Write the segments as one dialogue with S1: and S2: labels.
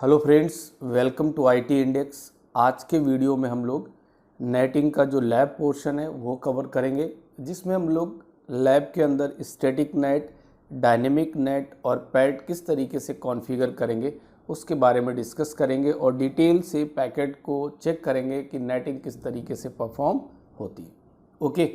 S1: Hello friends, welcome to IT index. आज के video में हम लोग नेटिंग का जो लैब पोर्शन है वो कवर करेंगे, जिसमें हम लोग लैब के अंदर स्टैटिक नेट, डायनेमिक नेट और पैड किस तरीके से कॉन्फ़िगर करेंगे उसके बारे में डिस्कस करेंगे और डिटेल से पैकेट को चेक करेंगे कि नेटिंग किस तरीके से परफॉर्म होती है। ओके,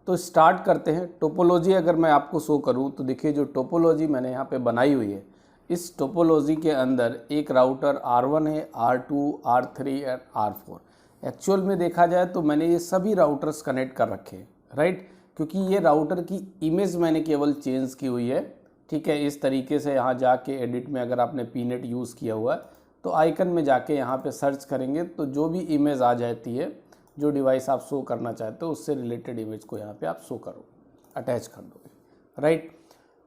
S1: तो स्टार्ट करते हैं। टोपोलॉजी अगर मैं आपको शो करूं तो देखिए, जो टोपोलॉजी मैंने यहाँ पे बनाई हुई है, इस टोपोलॉजी के अंदर एक राउटर R1 है, R2, R3 and R4। Actual में देखा जाए तो मैंने ये सभी राउटर्स कनेक्ट कर रखे हैं, राइट, क्योंकि ये राउटर की इमेज मैंने केवल चेंज की हुई है। ठीक है, इस तरीके से यहाँ जाके एडिट में अगर आपने पीनेट यूज़ किया हुआ है तो आइकन में जाके यहाँ पे सर्च करेंगे तो जो भी इमेज आ जाती है, जो डिवाइस आप शो करना चाहते हो उससे रिलेटेड इमेज को यहाँ पे आप शो करो, अटैच कर दोगे, राइट।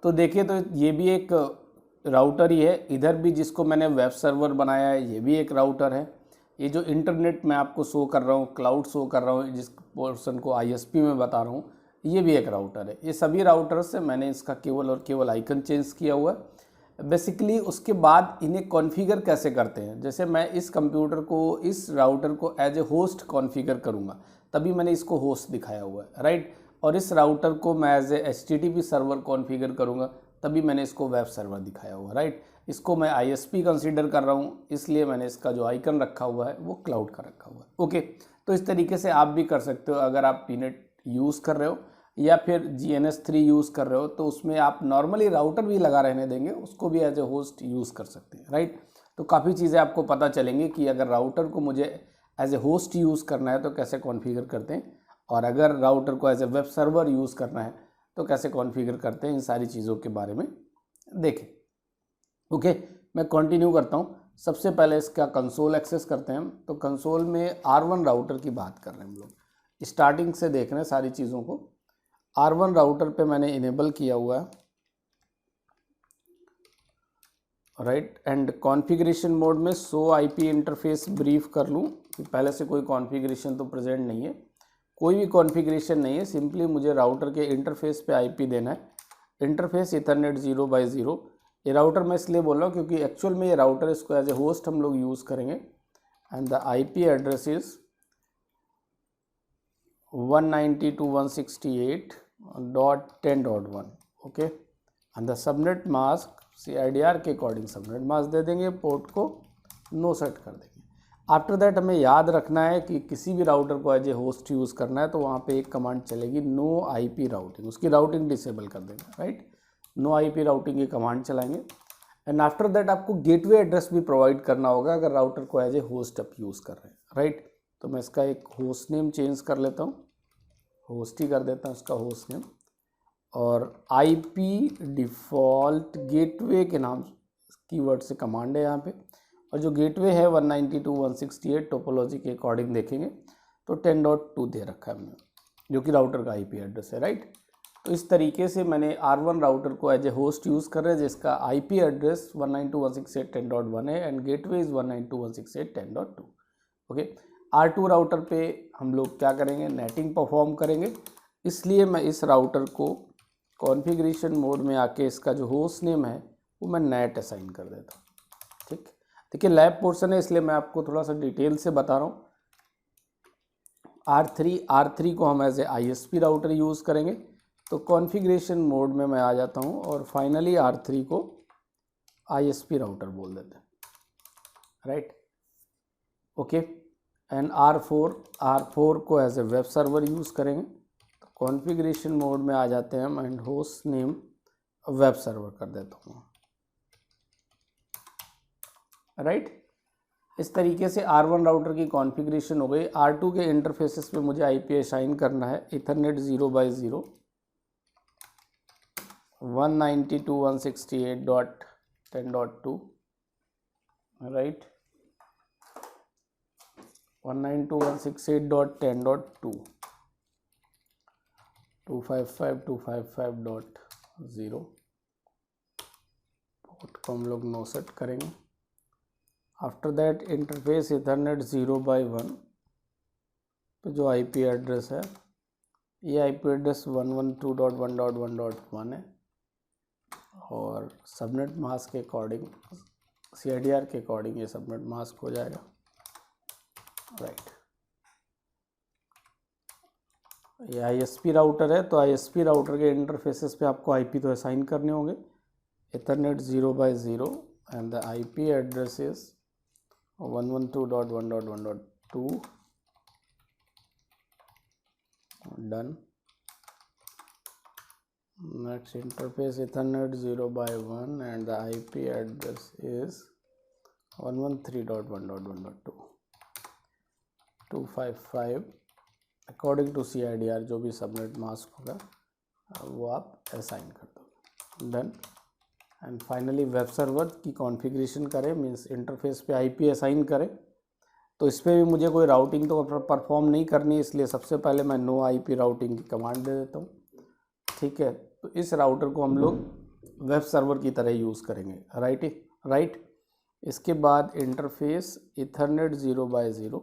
S1: तो देखिए, तो ये भी एक राउटर ही है। इधर भी जिसको मैंने वेब सर्वर बनाया है, ये भी एक राउटर है। ये जो इंटरनेट मैं आपको शो कर रहा हूँ, क्लाउड शो कर रहा हूँ, जिस पोर्शन को ISP में बता रहा हूँ, ये भी एक राउटर है। ये सभी राउटर से मैंने इसका केवल और केवल आइकन चेंज किया हुआ है। बेसिकली उसके बाद इन्हें कॉन्फ़िगर कैसे करते हैं, जैसे मैं इस कंप्यूटर को, इस राउटर को एज ए होस्ट कॉन्फ़िगर करूँगा, तभी मैंने इसको होस्ट दिखाया हुआ है, राइट। और इस राउटर को मैं as a HTTP server configure करूँगा, तभी मैंने इसको वेब सर्वर दिखाया हुआ, राइट। इसको मैं ISP कंसीडर कर रहा हूँ, इसलिए मैंने इसका जो आइकन रखा हुआ है वो क्लाउड का रखा हुआ है। ओके, तो इस तरीके से आप भी कर सकते हो। अगर आप पीनेट यूज़ कर रहे हो या फिर GNS3 यूज़ कर रहे हो तो उसमें आप नॉर्मली राउटर भी लगा रहने देंगे, उसको भी एज ए होस्ट यूज़ कर सकते हैं, राइट। तो काफ़ी चीज़ें आपको पता चलेंगी कि अगर राउटर को मुझे एज ए होस्ट यूज़ करना है तो कैसे कॉन्फ़िगर करते हैं, और अगर राउटर को as a web server use करना है तो कैसे कॉन्फ़िगर करते हैं। इन सारी चीज़ों के बारे में देखें। ओके, मैं कंटिन्यू करता हूँ। सबसे पहले इसका कंसोल एक्सेस करते हैं हम। तो कंसोल में R1 राउटर की बात कर रहे हैं हम लोग, स्टार्टिंग से देख रहे हैं सारी चीज़ों को। R1 राउटर पे मैंने इनेबल किया हुआ है, राइट। एंड कॉन्फ़िगरेशन मोड में शो IP इंटरफेस ब्रीफ कर लूँ कि पहले से कोई कॉन्फ़िगरेशन तो प्रेजेंट नहीं है, कोई भी कॉन्फ़िगरेशन नहीं है, सिंपली मुझे राउटर के इंटरफेस पे IP देना है। Interface Ethernet 0x0। ये राउटर मैं इसलिए बोल रहा हूँ क्योंकि एक्चुअल में ये राउटर, इसको एज ए होस्ट हम लोग यूज़ करेंगे। And the IP address is 192.168.10.1। Okay, and the subnet mask CIDR के अकॉर्डिंग सबनेट मास्क दे देंगे, पोर्ट को नो सेट कर देंगे। आफ्टर दैट हमें याद रखना है कि किसी भी राउटर को एज ए होस्ट यूज़ करना है तो वहाँ पे एक कमांड चलेगी, नो IP राउटिंग। उसकी राउटिंग डिसेबल कर देंगे, राइट। नो IP राउटिंग की कमांड चलाएंगे। एंड आफ्टर दैट आपको गेटवे एड्रेस भी प्रोवाइड करना होगा अगर राउटर को एज ए होस्ट आप यूज़ कर रहे हैं, राइट। तो मैं इसका एक होस्ट नेम चेंज कर लेता हूँ, होस्ट ही कर देता हूँ इसका होस्ट नेम, और IP डिफ़ॉल्ट गेटवे के नाम कीवर्ड से कमांड है यहाँ पे। और जो गेटवे है 192.168 टोपोलॉजी के अकॉर्डिंग देखेंगे तो 10.2 दे रखा है हमने, जो कि राउटर का IP एड्रेस है, राइट। तो इस तरीके से मैंने R1 राउटर को एज ए होस्ट यूज़ कर रहे हैं, जिसका IP एड्रेस 192.168.10.1 है and gateway is 192.168.10.2। Okay, R2 router पे हम लोग क्या करेंगे, नेटिंग परफॉर्म करेंगे, इसलिए मैं इस राउटर को कॉन्फ़िगरेशन मोड में आके इसका जो होस्ट नेम है वो मैं नेट असाइन कर देता हूँ। ठीक, देखिए लैब पोर्शन है इसलिए मैं आपको थोड़ा सा डिटेल से बता रहा हूँ। R3 को हम as a ISP router use करेंगे, तो कॉन्फ़िगरेशन मोड में मैं आ जाता हूँ और फाइनली R3 को ISP राउटर बोल देते हैं, राइट। ओके, एंड R4 को as a web server use करेंगे, तो कॉन्फ़िगरेशन मोड में आ जाते हैं हम and host name web server कर देता हूँ, राइट। इस तरीके से R1 राउटर की कॉन्फ़िगरेशन हो गई। R2 के इंटरफेसेस पे मुझे IP असाइन करना है, इथरनेट 0x0 192.168.10.2, राइट, 192.168.10.2, 255.255.0 पोर्ट को हम लोग नो सेट करेंगे। After that interface Ethernet 0x1 पे जो IP एड्रेस है, ये IP एड्रेस 112.1.1.1 है और सबनेट मास्क के अकॉर्डिंग CIDR के अकॉर्डिंग ये सबनेट मास्क हो जाएगा, राइट। ये ISP राउटर है, तो ISP राउटर के इंटरफेसेस पे आपको IP तो असाइन करने होंगे, Ethernet 0/0 and the IP address is 112.1.1.2, done. Next interface Ethernet 0/1 and the IP address is 113.1.1.2, 255 according to CIDR जो भी सबनेट मास्क होगा वो आप असाइन कर दो, done. And finally web server की कॉन्फ़िगरेशन करें, मींस इंटरफेस पे IP असाइन करें। तो इस पर भी मुझे कोई राउटिंग तो परफॉर्म नहीं करनी है, इसलिए सबसे पहले मैं नो IP राउटिंग की कमांड दे देता हूँ, ठीक है। तो इस राउटर को हम लोग वेब सर्वर की तरह यूज़ करेंगे, राइट। इसके बाद interface Ethernet 0/0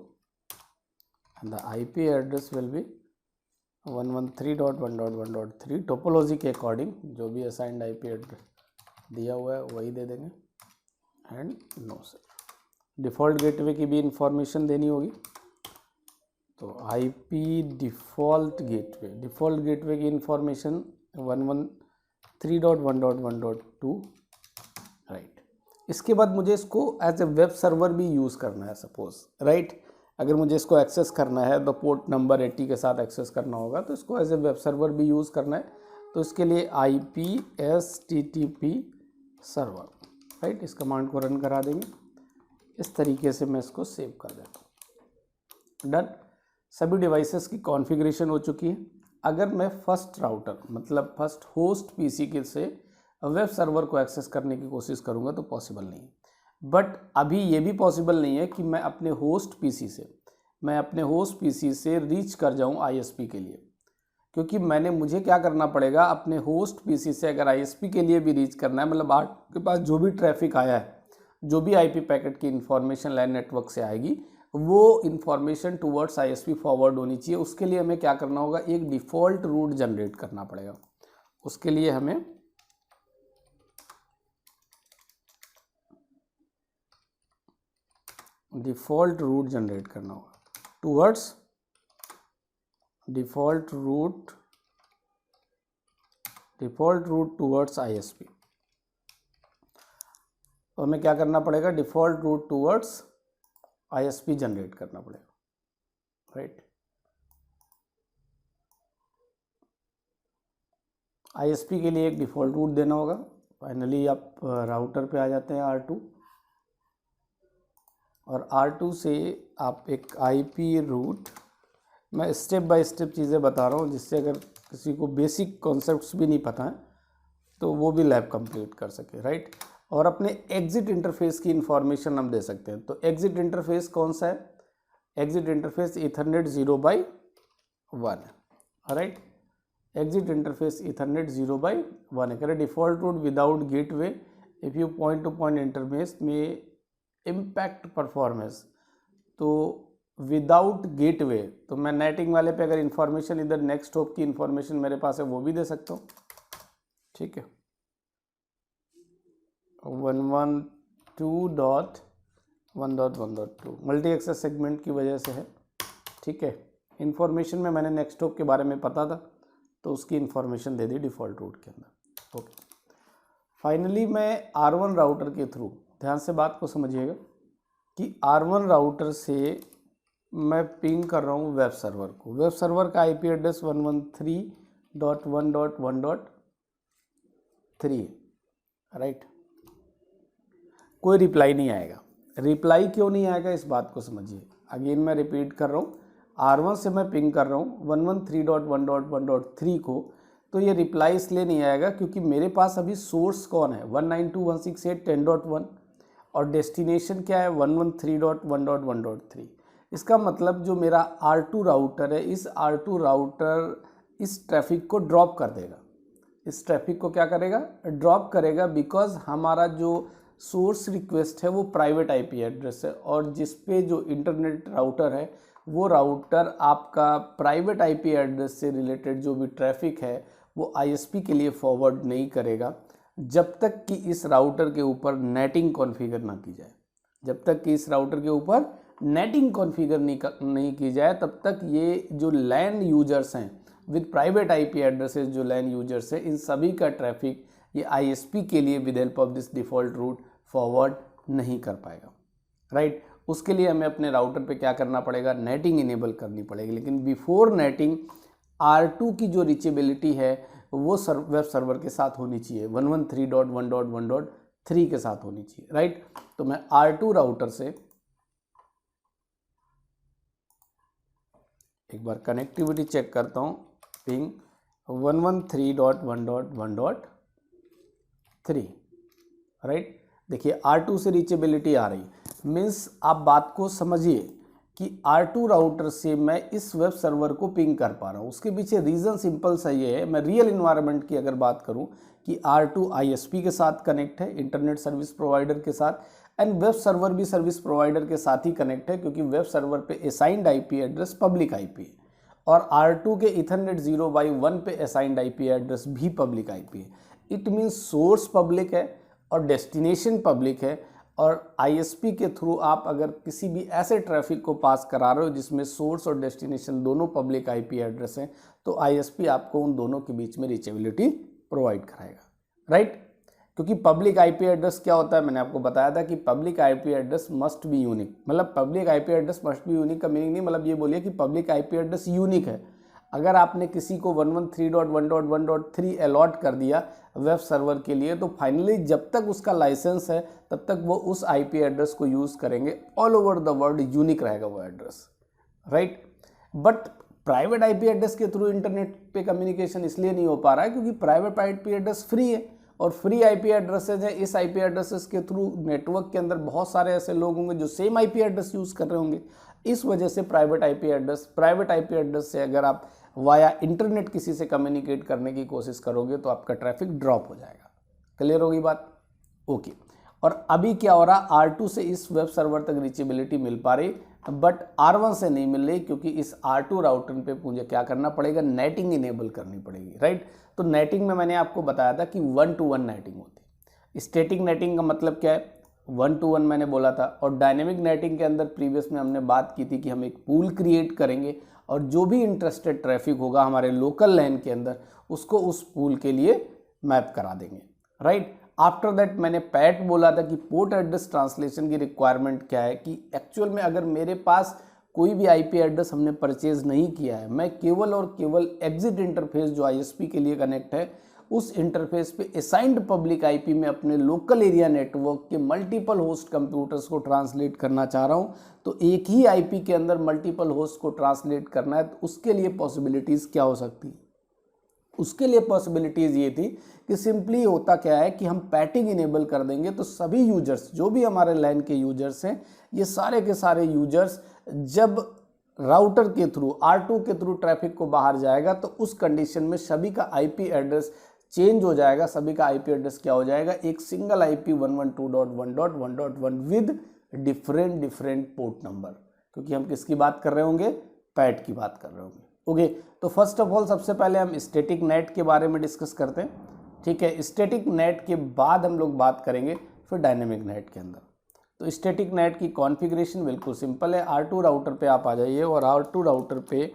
S1: and the IP address will be 113.1.1.3, topology के अकॉर्डिंग जो भी असाइंड IP एड्रेस दिया हुआ है वही दे देंगे, and no sir. Default gateway की भी इंफॉर्मेशन देनी होगी, तो IP डिफ़ॉल्ट गेटवे की इंफॉर्मेशन 113.1.1.2, राइट। इसके बाद मुझे इसको एज ए वेब सर्वर भी यूज़ करना है सपोज, राइट। अगर मुझे इसको एक्सेस करना है तो पोर्ट नंबर 80 के साथ एक्सेस करना होगा, तो इसको एज ए वेब सर्वर भी यूज़ करना है, तो इसके लिए IP STTP सर्वर, राइट। इस कमांड को रन करा देंगे। इस तरीके से मैं इसको सेव कर देता हूँ, डन। सभी डिवाइसेस की कॉन्फ़िगरेशन हो चुकी है। अगर मैं फर्स्ट राउटर मतलब फर्स्ट होस्ट PC के से वेब सर्वर को एक्सेस करने की कोशिश करूँगा तो पॉसिबल नहीं है, बट अभी ये भी पॉसिबल नहीं है कि मैं अपने होस्ट PC से रीच कर जाऊं ISP के लिए, क्योंकि मुझे क्या करना पड़ेगा, अपने होस्ट PC से अगर ISP के लिए भी रीच करना है, मतलब आपके पास जो भी ट्रैफिक आया है, जो भी IP पैकेट की इन्फॉर्मेशन LAN नेटवर्क से आएगी, वो इन्फॉर्मेशन टूवर्ड्स ISP फॉरवर्ड होनी चाहिए। उसके लिए हमें क्या करना होगा, एक डिफ़ॉल्ट रूट जनरेट करना पड़ेगा। उसके लिए हमें डिफ़ॉल्ट रूट जनरेट करना होगा towards default route towards ISP। तो हमें क्या करना पड़ेगा, default route towards ISP generate करना पड़ेगा, राइट। ISP के लिए एक डिफ़ॉल्ट रूट देना होगा। फाइनली आप राउटर पे आ जाते हैं R2, और R2 से आप एक IP रूट, मैं स्टेप बाय स्टेप चीज़ें बता रहा हूँ, जिससे अगर किसी को बेसिक कॉन्सेप्ट्स भी नहीं पता है तो वो भी लैब कंप्लीट कर सके, राइट। और अपने एग्जिट इंटरफेस की इंफॉर्मेशन हम दे सकते हैं। तो एग्जिट इंटरफेस कौन सा है, एग्जिट इंटरफेस Ethernet 0/1 है, राइट। एग्जिट इंटरफेस Ethernet 0/1 है। करें default route without gateway if you point to point interface में इम्पैक्ट परफॉर्मेंस, तो विदाउट गेटवे, तो मैं नेटिंग वाले पे अगर इंफॉर्मेशन इधर नेक्स्ट हॉप की इंफॉर्मेशन मेरे पास है वो भी दे सकता हूँ, ठीक है। 112.1.1.2 मल्टी एक्सेस सेगमेंट की वजह से है, ठीक है। इंफॉर्मेशन में मैंने नेक्स्ट हॉप के बारे में पता था तो उसकी इंफॉर्मेशन दे दी डिफ़ॉल्ट रूट के अंदर, ओके। फाइनली मैं R1 राउटर के थ्रू, ध्यान से बात को समझिएगा कि R1 राउटर से मैं पिंग कर रहा हूँ वेब सर्वर को। वेब सर्वर का IP एड्रेस 113.1.1.3, राइट। कोई रिप्लाई नहीं आएगा। रिप्लाई क्यों नहीं आएगा इस बात को समझिए। अगेन मैं रिपीट कर रहा हूँ, R1 से मैं पिंग कर रहा हूँ 113.1.1.3 को, तो ये रिप्लाई इसलिए नहीं आएगा क्योंकि मेरे पास अभी सोर्स कौन है 192.168.10.1 और डेस्टिनेशन क्या है 113.1.1.3। इसका मतलब जो मेरा R2 राउटर है, इस R2 राउटर इस ट्रैफिक को ड्रॉप कर देगा। इस ट्रैफिक को क्या करेगा, ड्रॉप करेगा, बिकॉज हमारा जो सोर्स रिक्वेस्ट है वो प्राइवेट IP एड्रेस है, और जिस पे जो इंटरनेट राउटर है वो राउटर आपका प्राइवेट IP एड्रेस से रिलेटेड जो भी ट्रैफिक है वो ISP के लिए फॉरवर्ड नहीं करेगा। जब तक कि इस राउटर के ऊपर नेटिंग कॉन्फ़िगर ना की जाए। जब तक कि इस राउटर के ऊपर नेटिंग कॉन्फ़िगर नहीं की जाए तब तक ये जो लैन यूजर्स हैं विद प्राइवेट आईपी एड्रेसेस, जो लैन यूजर्स हैं, इन सभी का ट्रैफिक ये आईएसपी के लिए with help of this default route forward नहीं कर पाएगा, राइट। उसके लिए हमें अपने राउटर पे क्या करना पड़ेगा, नेटिंग इनेबल करनी पड़ेगी। लेकिन बिफोर नेटिंग R2 की जो रीचेबिलिटी है वो वेब सर्वर के साथ होनी चाहिए, 113.1.1.3 के साथ होनी चाहिए, राइट। तो मैं R2 राउटर से एक बार कनेक्टिविटी चेक करता हूँ, पिंग 113.1.1.3, राइट। देखिए R2 से रीचेबिलिटी आ रही, मीन्स आप बात को समझिए कि R2 राउटर से मैं इस वेब सर्वर को पिंग कर पा रहा हूँ। उसके पीछे रीज़न सिंपल सा ये है, मैं रियल इन्वायरमेंट की अगर बात करूँ कि R2 ISP के साथ कनेक्ट है, इंटरनेट सर्विस प्रोवाइडर के साथ, एंड वेब सर्वर भी सर्विस प्रोवाइडर के साथ ही कनेक्ट है, क्योंकि वेब सर्वर पे assigned IP address public IP है और R2 के ईथरनेट 0x1 पे असाइंड आईपी एड्रेस भी पब्लिक आईपी है। इट मीन्स सोर्स पब्लिक है और डेस्टिनेशन पब्लिक है, और आईएसपी के थ्रू आप अगर किसी भी ऐसे ट्रैफिक को पास करा रहे हो जिसमें सोर्स और डेस्टिनेशन दोनों पब्लिक आईपी एड्रेस हैं, तो आईएसपी आपको उन दोनों के बीच में रीचेबिलिटी प्रोवाइड कराएगा, राइट। क्योंकि पब्लिक आईपी एड्रेस क्या होता है, मैंने आपको बताया था कि public IP address must be unique. मतलब public IP address must be unique का मीनिंग नहीं, मतलब ये बोलिए कि पब्लिक आईपी एड्रेस यूनिक है। अगर आपने किसी को 113.1.1.3 अलॉट कर दिया वेब सर्वर के लिए, तो फाइनली जब तक उसका लाइसेंस है तब तक वो उस आईपी एड्रेस को यूज़ करेंगे, all over the world unique रहेगा वो address, right. But private IP address के थ्रू इंटरनेट पे कम्युनिकेशन इसलिए नहीं हो पा रहा है क्योंकि प्राइवेट आईपी एड्रेस फ्री है और फ्री आईपी एड्रेसेज हैं। इस आईपी एड्रेसेस के थ्रू नेटवर्क के अंदर बहुत सारे ऐसे लोग होंगे जो सेम आईपी एड्रेस यूज़ कर रहे होंगे। इस वजह से प्राइवेट आईपी एड्रेस से अगर आप वाया इंटरनेट किसी से कम्युनिकेट करने की कोशिश करोगे तो आपका ट्रैफिक ड्रॉप हो जाएगा। क्लियर होगी बात? ओके। और अभी क्या हो रहा, R2 से इस वेब सर्वर तक रीचेबिलिटी मिल पा रही, बट R1 से नहीं मिल रही, क्योंकि इस R2 राउटर पे मुझे क्या करना पड़ेगा, नेटिंग इनेबल करनी पड़ेगी, राइट। तो नेटिंग में मैंने आपको बताया था कि 1-to-1 नेटिंग होती है। स्टैटिक नेटिंग का मतलब क्या है, 1-to-1 मैंने बोला था। और डायनेमिक नेटिंग के अंदर प्रीवियस में हमने बात की थी कि हम एक पूल क्रिएट करेंगे और जो भी इंटरेस्टेड ट्रैफिक होगा हमारे लोकल लैन के अंदर उसको उस पूल के लिए मैप करा देंगे, राइट। आफ्टर दैट मैंने पैट बोला था कि पोर्ट एड्रेस ट्रांसलेशन की रिक्वायरमेंट क्या है, कि एक्चुअल में अगर मेरे पास कोई भी आईपी एड्रेस हमने परचेज नहीं किया है, मैं केवल और केवल एग्जिट इंटरफेस जो आईएसपी के लिए कनेक्ट है उस इंटरफेस पे असाइंड पब्लिक आईपी में अपने लोकल एरिया नेटवर्क के मल्टीपल होस्ट कंप्यूटर्स को ट्रांसलेट करना चाह रहा हूँ, तो एक ही आईपी के अंदर मल्टीपल होस्ट को ट्रांसलेट करना है, तो उसके लिए पॉसिबिलिटीज़ क्या हो सकती है। उसके लिए पॉसिबिलिटीज़ ये थी कि सिंपली होता क्या है कि हम पैटिंग इनेबल कर देंगे, तो सभी यूजर्स जो भी हमारे लाइन के यूजर्स हैं, ये सारे के सारे यूजर्स जब राउटर के थ्रू R2 के थ्रू ट्रैफिक को बाहर जाएगा तो उस कंडीशन में सभी का आईपी एड्रेस चेंज हो जाएगा। सभी का आईपी एड्रेस क्या हो जाएगा, एक single IP 112.1.1.1 with different port number, क्योंकि हम किसकी बात कर रहे होंगे, पैट की बात कर रहे होंगे। ओके, तो फर्स्ट ऑफ ऑल सबसे पहले हम स्टैटिक नेट के बारे में डिस्कस करते हैं, ठीक है। स्टैटिक नेट के बाद हम लोग बात करेंगे फिर डायनेमिक नेट के अंदर। तो स्टैटिक नेट की कॉन्फ़िगरेशन बिल्कुल सिंपल है। R2 राउटर पे आप आ जाइए और R2 राउटर पे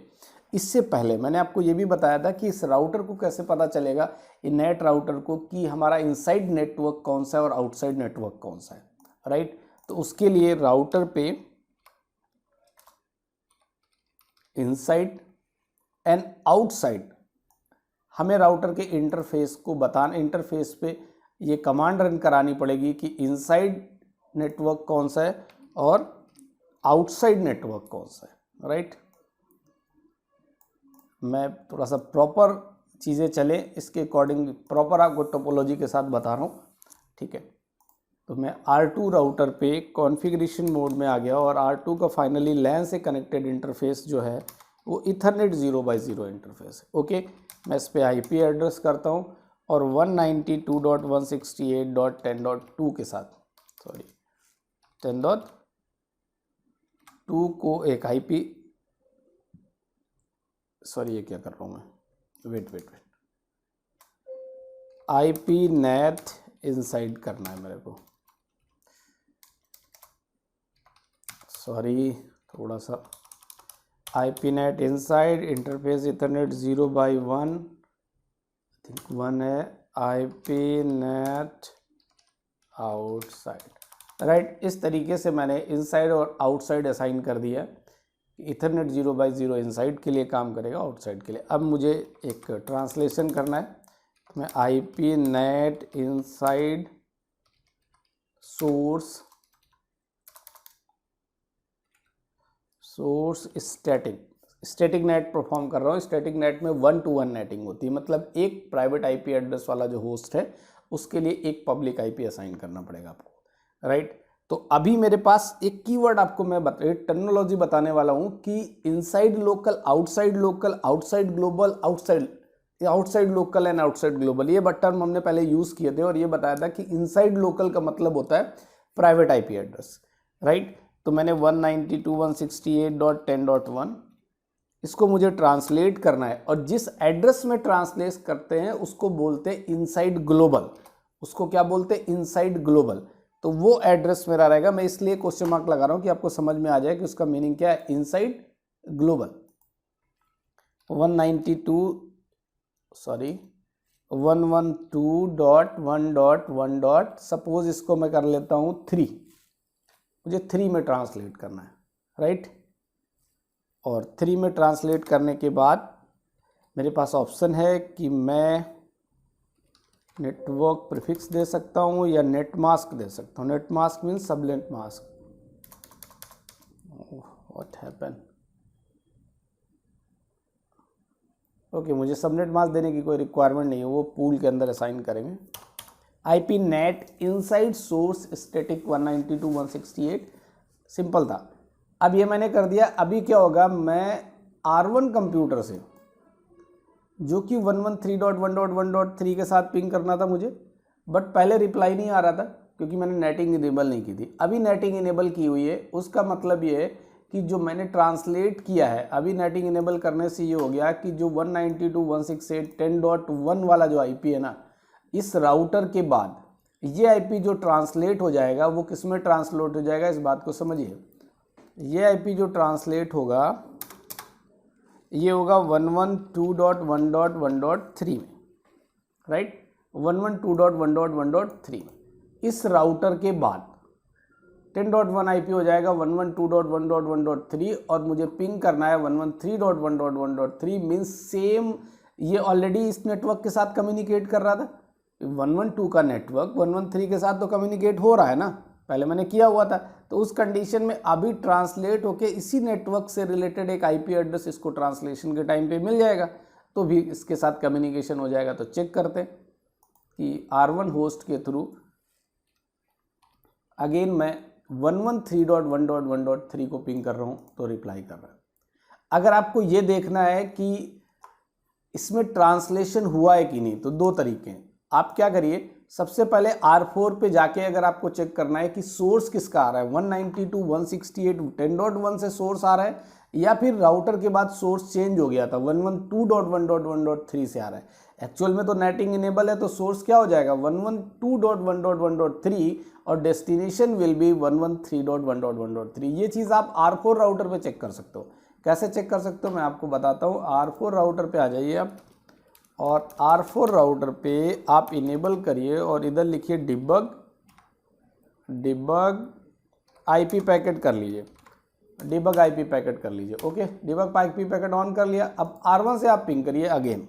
S1: इससे पहले मैंने आपको ये भी बताया था कि इस राउटर को कैसे पता चलेगा, ये नेट राउटर को, कि हमारा इनसाइड नेटवर्क कौन सा है और आउटसाइड नेटवर्क कौन सा है, राइट। तो उसके लिए राउटर पे इनसाइड एंड आउटसाइड हमें राउटर के इंटरफेस को बताना, इंटरफेस पे ये कमांड रन करानी पड़ेगी कि इनसाइड नेटवर्क कौन सा है और आउटसाइड नेटवर्क कौन सा है, राइट। मैं थोड़ा सा प्रॉपर चीज़ें चले इसके अकॉर्डिंग प्रॉपर आपको टोपोलॉजी के साथ बता रहा हूँ, ठीक है। तो मैं R2 राउटर पे कॉन्फ़िगरेशन मोड में आ गया और R2 का फाइनली लैन से कनेक्टेड इंटरफेस जो है वो ईथरनेट 0x0 इंटरफेस है। ओके, मैं इस पर आईपी एड्रेस करता हूँ और 192.168.10.2 के साथ, 10.2 को एक आईपी, ये क्या कर रहा हूँ मैं, वेट, आईपी नेट इनसाइड करना है मेरे को, सॉरी थोड़ा सा, IP NAT inside interface Ethernet 0/1 think 1 है, आईपी नेट आउटसाइड, राइट। इस तरीके से मैंने इनसाइड और आउटसाइड असाइन कर दिया। इथरनेट 0/0 इनसाइड के लिए काम करेगा, आउटसाइड के लिए। अब मुझे एक ट्रांसलेशन करना है, मैं IP NAT inside source static net perform कर रहा हूँ। स्टैटिक नेट में 1-to-1 नेटिंग होती है, मतलब एक प्राइवेट आईपी एड्रेस वाला जो होस्ट है उसके लिए एक पब्लिक आईपी असाइन करना पड़ेगा आपको, राइट। तो अभी मेरे पास एक कीवर्ड आपको मैं टर्मिनोलॉजी बताने वाला हूँ कि inside local, outside local, outside global, outside local and outside global, ये टर्म हमने पहले यूज़ किए थे और ये बताया था कि इनसाइड लोकल का मतलब होता है प्राइवेट आईपी एड्रेस, राइट। तो मैंने 192.168.10.1 इसको मुझे ट्रांसलेट करना है, और जिस एड्रेस में ट्रांसलेट करते हैं उसको बोलते हैं इनसाइड ग्लोबल। उसको क्या बोलते हैं? Inside global. तो वो एड्रेस मेरा रहेगा, मैं इसलिए क्वेश्चन मार्क लगा रहा हूं कि आपको समझ में आ जाए कि उसका मीनिंग क्या है, इनसाइड ग्लोबल। 112.1.1. सपोज इसको मैं कर लेता हूं 3, मुझे 3 में ट्रांसलेट करना है, राइट। और 3 में ट्रांसलेट करने के बाद मेरे पास ऑप्शन है कि मैं नेटवर्क प्रीफिक्स दे सकता हूँ या नेट मास्क दे सकता हूँ। Net mask means subnet mask. What happen? Okay, मुझे सबनेट मास्क देने की कोई रिक्वायरमेंट नहीं है, वो पूल के अंदर असाइन करेंगे। IP NAT inside source static 192.168, simple था। अब ये मैंने कर दिया। अभी क्या होगा, मैं R1 कंप्यूटर से, जो कि 113.1.1.3 के साथ पिंग करना था मुझे, बट पहले रिप्लाई नहीं आ रहा था क्योंकि मैंने नेटिंग इनेबल नहीं की थी। अभी नेटिंग इनेबल की हुई है, उसका मतलब ये है कि जो मैंने ट्रांसलेट किया है, अभी नेटिंग इनेबल करने से ये हो गया कि जो 192.168.10.1 वाला जो आईपी है ना, इस राउटर के बाद ये आईपी जो ट्रांसलेट हो जाएगा वो किस में ट्रांसलेट हो जाएगा, इस बात को समझिए। ये आईपी जो ट्रांसलेट होगा ये होगा 112.1.1.3 में, राइट। 112.1.1.3 में इस राउटर के बाद 10.1 आईपी हो जाएगा 112.1.1.3, और मुझे पिंग करना है 113.1.1.3 मीन्स सेम। ये ऑलरेडी इस नेटवर्क के साथ कम्युनिकेट कर रहा था। 112 का नेटवर्क 113 के साथ तो कम्युनिकेट हो रहा है ना, पहले मैंने किया हुआ था। तो उस कंडीशन में अभी ट्रांसलेट होके इसी नेटवर्क से रिलेटेड एक आईपी एड्रेस इसको ट्रांसलेशन के टाइम पे मिल जाएगा, तो भी इसके साथ कम्युनिकेशन हो जाएगा। तो चेक करते हैं कि R1 होस्ट के थ्रू अगेन मैं 113.1.1.3 को पिंग कर रहा हूँ तो रिप्लाई कर रहा है। अगर आपको ये देखना है कि इसमें ट्रांसलेशन हुआ है कि नहीं, तो दो तरीके हैं। आप क्या करिए, सबसे पहले R4 पे जाके अगर आपको चेक करना है कि सोर्स किसका आ रहा है, 192.168.10.1 से सोर्स आ रहा है, या फिर राउटर के बाद सोर्स चेंज हो गया था 112.1.1.3 से आ रहा है। एक्चुअल में तो नेटिंग इनेबल है, तो सोर्स क्या हो जाएगा 112.1.1.3 और डेस्टिनेशन विल बी 113.1.1.3। ये चीज़ आप R4 राउटर पे चेक कर सकते हो। कैसे चेक कर सकते हो मैं आपको बताता हूँ। R4 राउटर पे आ जाइए आप, और R4 राउटर पे आप इनेबल करिए और इधर लिखिए डिबग आईपी पैकेट कर लीजिए, डिबग आईपी पैकेट कर लीजिए। Okay, debug IP packet on कर लिया। अब R1 से आप पिंग करिए अगेन,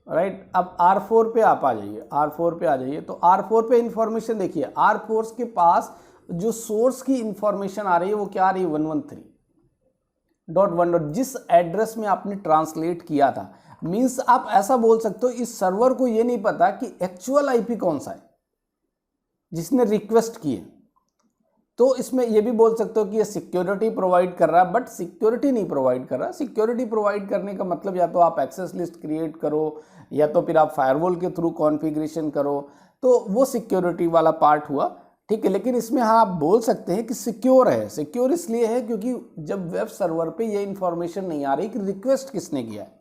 S1: राइट। अब R4 पे आप आ जाइए, R4 पे आ जाइए। तो R4 पे इंफॉर्मेशन देखिए, R4 के पास जो सोर्स की इंफॉर्मेशन आ रही है वो क्या आ रही है 113.1. जिस एड्रेस में आपने ट्रांसलेट किया था। मीन्स आप ऐसा बोल सकते हो इस सर्वर को ये नहीं पता कि एक्चुअल आईपी कौन सा है जिसने रिक्वेस्ट की है। तो इसमें ये भी बोल सकते हो कि ये सिक्योरिटी प्रोवाइड कर रहा है, बट सिक्योरिटी नहीं प्रोवाइड कर रहा। सिक्योरिटी प्रोवाइड करने का मतलब या तो आप एक्सेस लिस्ट क्रिएट करो या तो फिर आप फायरवॉल के थ्रू कॉन्फ़िगरेशन करो, तो वो सिक्योरिटी वाला पार्ट हुआ, ठीक है। लेकिन इसमें हाँ आप बोल सकते हैं कि सिक्योर है। सिक्योर इसलिए है क्योंकि जब वेब सर्वर पे ये इंफॉर्मेशन नहीं आ रही कि रिक्वेस्ट किसने किया है,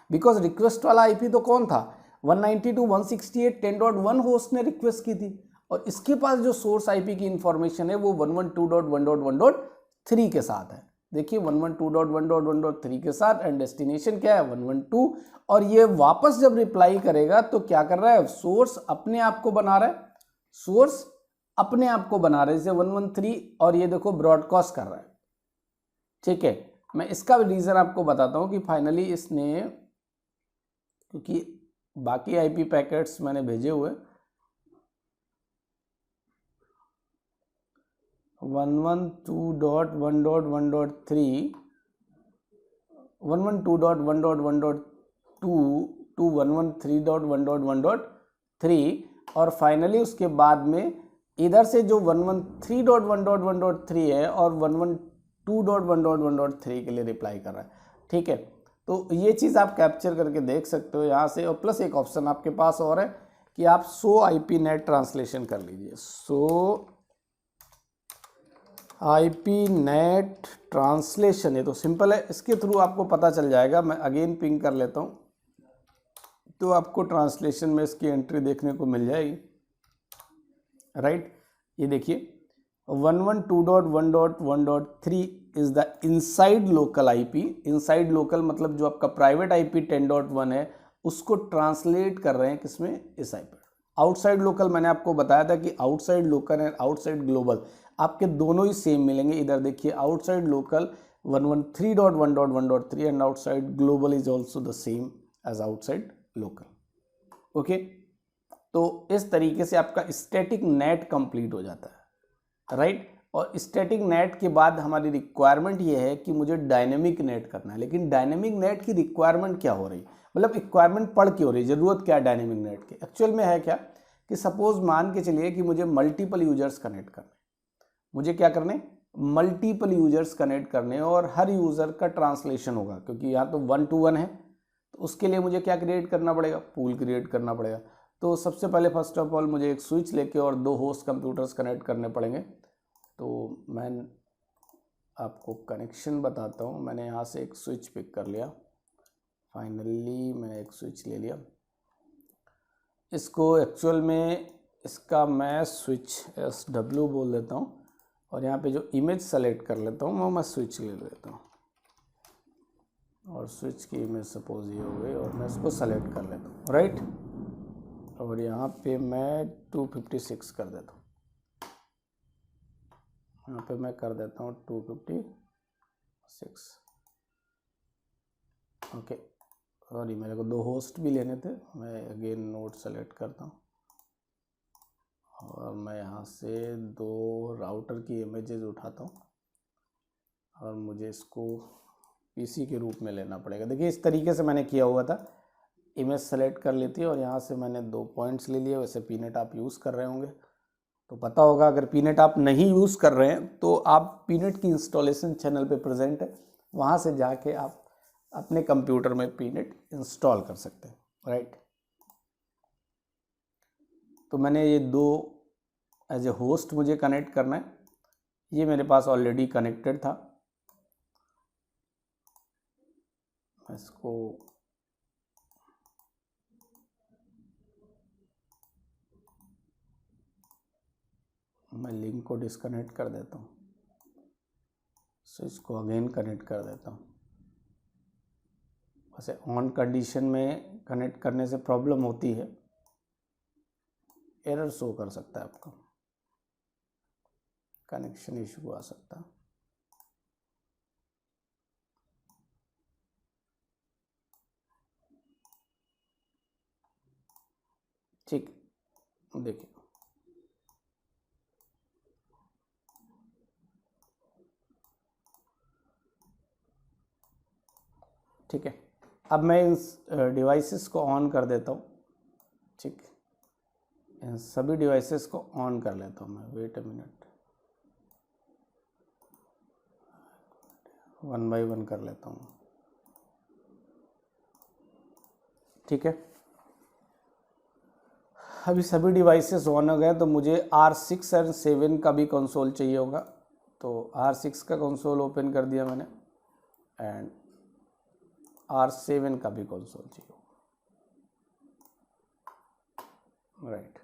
S1: बिकॉज रिक्वेस्ट वाला आईपी तो कौन था 192.168 10.1 होस्ट ने रिक्वेस्ट की थी और इसके पास जो सोर्स आईपी की इंफॉर्मेशन है वो 112.1.1.3 के साथ है। देखिए 112.1.1.3 के साथ एंड डेस्टिनेशन क्या है 112। और ये वापस जब रिप्लाई करेगा तो क्या कर रहा है, सोर्स अपने आप को बना रहा है, सोर्स अपने आप को बना रहा है जैसे 113 और ये देखो ब्रॉडकास्ट कर रहा है। ठीक है, मैं इसका रीजन आपको बताता हूं कि फाइनली इसने, क्योंकि बाकी आईपी पैकेट्स मैंने भेजे हुए 112.1.1.3 112.1.1.2 टू 113.1.1.3 और फाइनली उसके बाद में इधर से जो 113.1.1.3 है और 112.1.1.3 के लिए रिप्लाई कर रहा है। ठीक है, तो ये चीज़ आप कैप्चर करके देख सकते हो यहाँ से। और प्लस एक ऑप्शन आपके पास और है कि आप सो आईपी नेट ट्रांसलेशन कर लीजिए, सो आईपी नेट ट्रांसलेशन। ये तो सिंपल है, इसके थ्रू आपको पता चल जाएगा। मैं अगेन पिंग कर लेता हूँ तो आपको ट्रांसलेशन में इसकी एंट्री देखने को मिल जाएगी। राइट, ये देखिए 112.1.1.3 is the inside local IP. Inside local मतलब जो आपका प्राइवेट आईपी 10.1 है उसको ट्रांसलेट कर रहे हैं किसमें, इस आईपी। आउटसाइड लोकल मैंने आपको बताया था कि outside local and outside global आपके दोनों ही सेम मिलेंगे। इधर देखिए outside local 113.1.1.3 and outside global is also the same as outside local. Okay, तो इस तरीके से आपका स्टैटिक नेट कंप्लीट हो जाता है। राइट, और स्टैटिक नेट के बाद हमारी रिक्वायरमेंट ये है कि मुझे डायनेमिक नेट करना है। लेकिन डायनेमिक नेट की रिक्वायरमेंट क्या हो रही, मतलब रिक्वायरमेंट पड़ क्यों रही, जरूरत क्या है डायनेमिक नेट की। एक्चुअल में है क्या कि सपोज मान के चलिए कि मुझे मल्टीपल यूजर्स कनेक्ट करने, मुझे क्या करने, मल्टीपल यूजर्स कनेक्ट करने और हर यूजर का ट्रांसलेशन होगा, क्योंकि यहाँ तो 1 to 1 है। तो उसके लिए मुझे क्या क्रिएट करना पड़ेगा, पूल क्रिएट करना पड़ेगा। तो सबसे पहले फर्स्ट ऑफ ऑल मुझे एक स्विच लेके और 2 होस्ट कंप्यूटर्स कनेक्ट करने पड़ेंगे। तो मैं आपको कनेक्शन बताता हूँ। मैंने यहाँ से एक स्विच पिक कर लिया, फाइनली मैंने एक स्विच ले लिया। इसको एक्चुअल में इसका मैं स्विच SW बोल देता हूँ और यहाँ पे जो इमेज सेलेक्ट कर लेता हूँ वो मैं स्विच ले लेता हूँ और स्विच की इमेज सपोज ये हो गई और मैं इसको सेलेक्ट कर लेता हूँ। राइट, और यहाँ पे मैं 256 कर देता हूँ, यहाँ पे मैं कर देता हूँ 256। ओके, सॉरी मेरे को 2 होस्ट भी लेने थे, मैं अगेन नोड सेलेक्ट करता हूँ और मैं यहाँ से 2 राउटर की इमेजेस उठाता हूँ और मुझे इसको पीसी के रूप में लेना पड़ेगा। देखिए इस तरीके से मैंने किया हुआ था, इमेज सेलेक्ट कर लेती है और यहाँ से मैंने 2 पॉइंट्स ले लिए। वैसे पीनेट आप यूज़ कर रहे होंगे तो पता होगा, अगर पीनेट आप नहीं यूज़ कर रहे हैं तो आप पीनेट की इंस्टॉलेशन चैनल पे प्रेजेंट है, वहाँ से जाके आप अपने कंप्यूटर में पीनेट इंस्टॉल कर सकते हैं। राइट, तो मैंने ये 2 एज ए होस्ट मुझे कनेक्ट करना है, ये मेरे पास ऑलरेडी कनेक्टेड था। इसको मैं लिंक को डिस्कनेक्ट कर देता हूँ, स्विच को अगेन कनेक्ट कर देता हूँ। वैसे ऑन कंडीशन में कनेक्ट करने से प्रॉब्लम होती है, एरर शो कर सकता है, आपका कनेक्शन इशू आ सकता है। ठीक, देखिए ठीक है, अब मैं इन डिवाइसेस को ऑन कर देता हूँ। ठीक, इन सभी डिवाइसेस को ऑन कर लेता हूँ मैं। वेट अ मिनट, 1 by 1 कर लेता हूँ। ठीक है, अभी सभी डिवाइसेस ऑन हो गए तो मुझे R6 और 7 का भी कंसोल चाहिए होगा। तो R6 का कंसोल ओपन कर दिया मैंने एंड R7 का भी कंसोल चाहिए। Right,